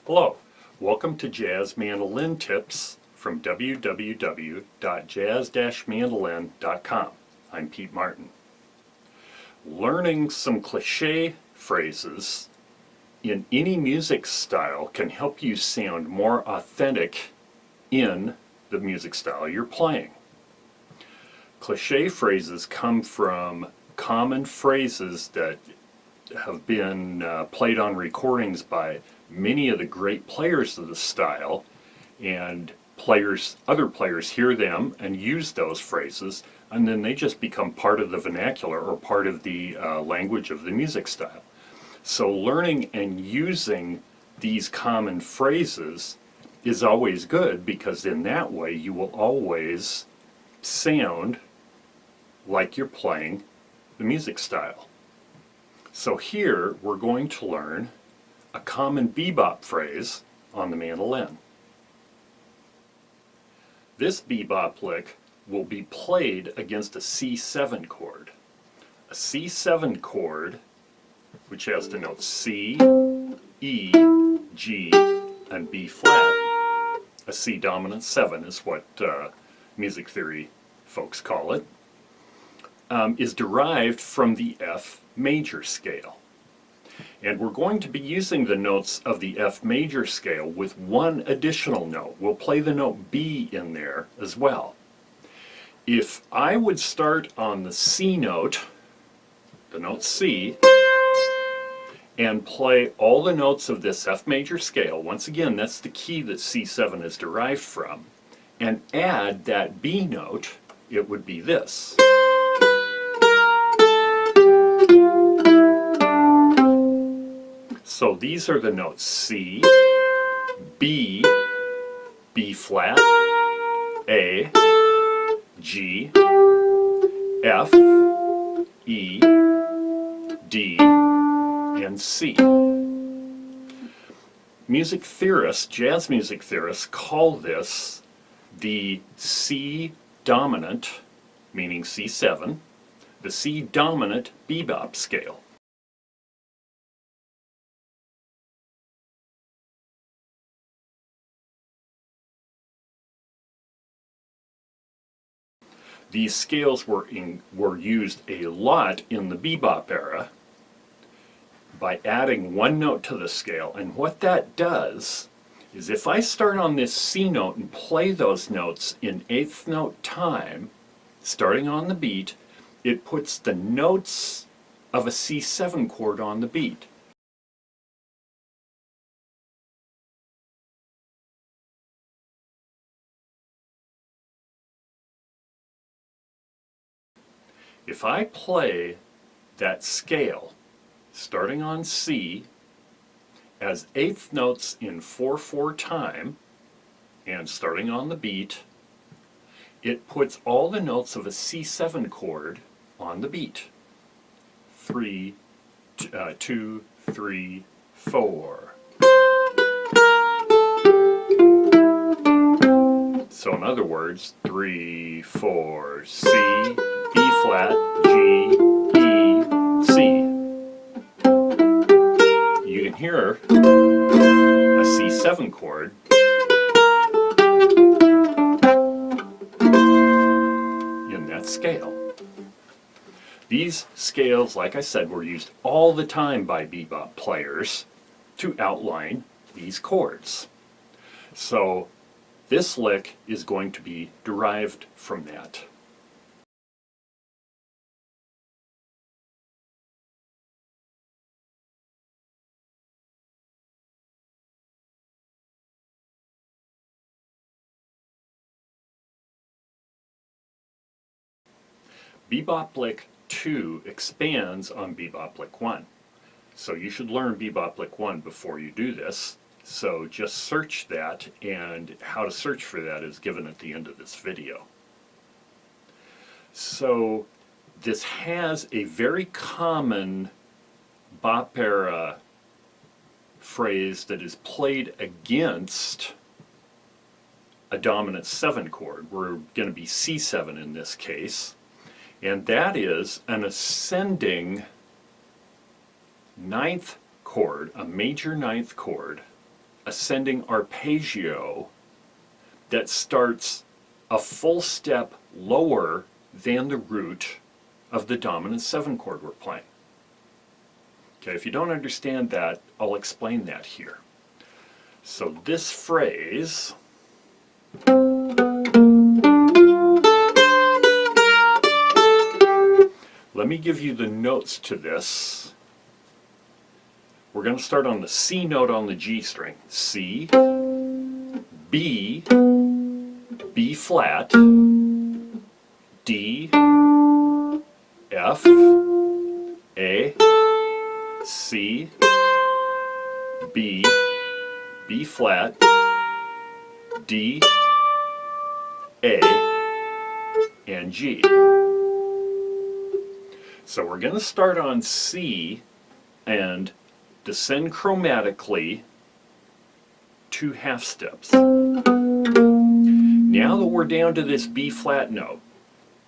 Hello, welcome to Jazz Mandolin Tips from www.jazz-mandolin.com. I'm Pete Martin. Learning some cliche phrases in any music style can help you sound more authentic in the music style you're playing. Cliche phrases come from common phrases that have been played on recordings by many of the great players of the style, and other players hear them and use those phrases, and then they just become part of the vernacular or part of the language of the music style. So learning and using these common phrases is always good, because in that way you will always sound like you're playing the music style. So here we're going to learn a common bebop phrase on the mandolin. This bebop lick will be played against a C7 chord. A C7 chord, which has the notes C, E, G, and B flat. A C dominant 7 is what music theory folks call it, is derived from the F major scale. And we're going to be using the notes of the F major scale with one additional note. We'll play the note B in there as well. If I would start on the C note, the note C, and play all the notes of this F major scale, once again that's the key that C7 is derived from, and add that B note, it would be this. So these are the notes C, B, B flat, A, G, F, E, D, and C. Music theorists, jazz music theorists, call this the C dominant, meaning C7, the C dominant bebop scale. These scales were used a lot in the bebop era by adding one note to the scale. And what that does is, if I start on this C note and play those notes in eighth note time, starting on the beat, it puts the notes of a C7 chord on the beat. If I play that scale starting on C as eighth notes in 4/4 time and starting on the beat, it puts all the notes of a C7 chord on the beat. 3, 2, 3, 4. So in other words, 3, 4, C, B flat, G, E, C. You can hear a C7 chord in that scale. These scales, like I said, were used all the time by bebop players to outline these chords. So this lick is going to be derived from that. Bebop lick 2 expands on Bebop lick 1. So you should learn Bebop lick 1 before you do this. So just search that, and how to search for that is given at the end of this video. So this has a very common bop era phrase that is played against a dominant 7 chord. We're going to be C7 in this case, and that is an ascending ninth chord, a major ninth chord, ascending arpeggio that starts a full step lower than the root of the dominant 7 chord we're playing. Okay, if you don't understand that, I'll explain that here. So this phrase let me give you the notes to this. We're going to start on the C note on the G string. C, B, B flat, D, F, A, C, B, B flat, D, A, and G. So we're going to start on C and descend chromatically 2 half steps. Now that we're down to this B flat note,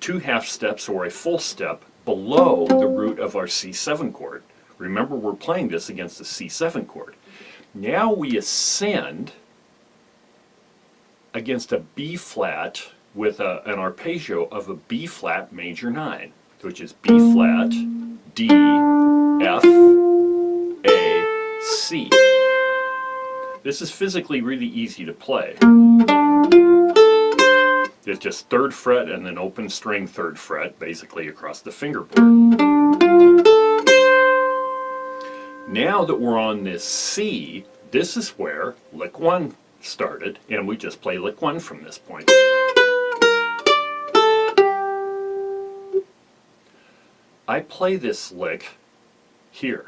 2 half steps or a full step below the root of our C7 chord. Remember, we're playing this against the C7 chord. Now we ascend against a B flat with an arpeggio of a B flat major 9, which is B flat, D, F, A, C. This is physically really easy to play. It's just 3rd fret and then open string 3rd fret basically across the fingerboard. Now that we're on this C, this is where lick 1 started, and we just play lick 1 from this point. I play this lick here.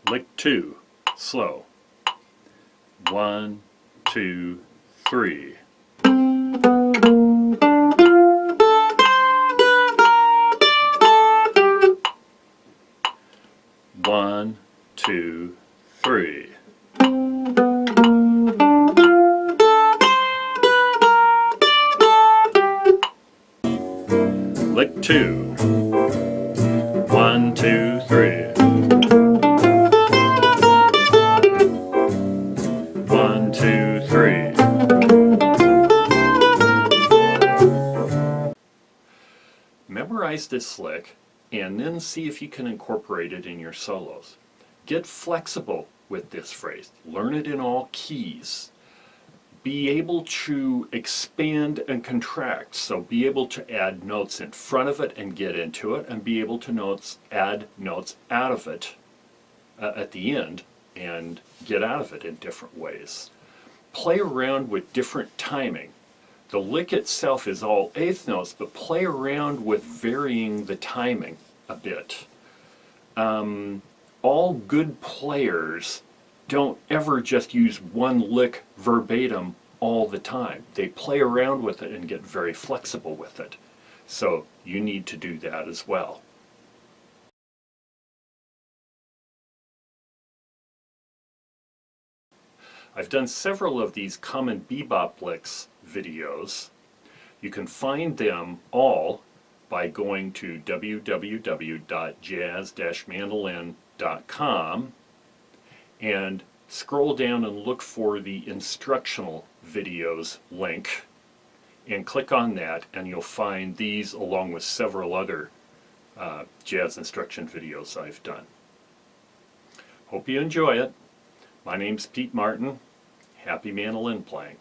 Lick 2, slow. 1, 2, 3. One, two, three. Lick 2. 1, 2, 3. 1, 2, 3. Memorize this lick and then see if you can incorporate it in your solos. Get flexible with this phrase. Learn it in all keys. Be able to expand and contract, so be able to add notes in front of it and get into it, and be able to add notes out of it at the end and get out of it in different ways. Play around with different timing. The lick itself is all 8th notes, but play around with varying the timing a bit. All good players don't ever just use one lick verbatim all the time. They play around with it and get very flexible with it. So you need to do that as well. I've done several of these common bebop licks videos. You can find them all by going to www.jazz-mandolin.com and scroll down and look for the instructional videos link and click on that, and you'll find these along with several other jazz instruction videos I've done. Hope you enjoy it. My name's Pete Martin. Happy mandolin playing.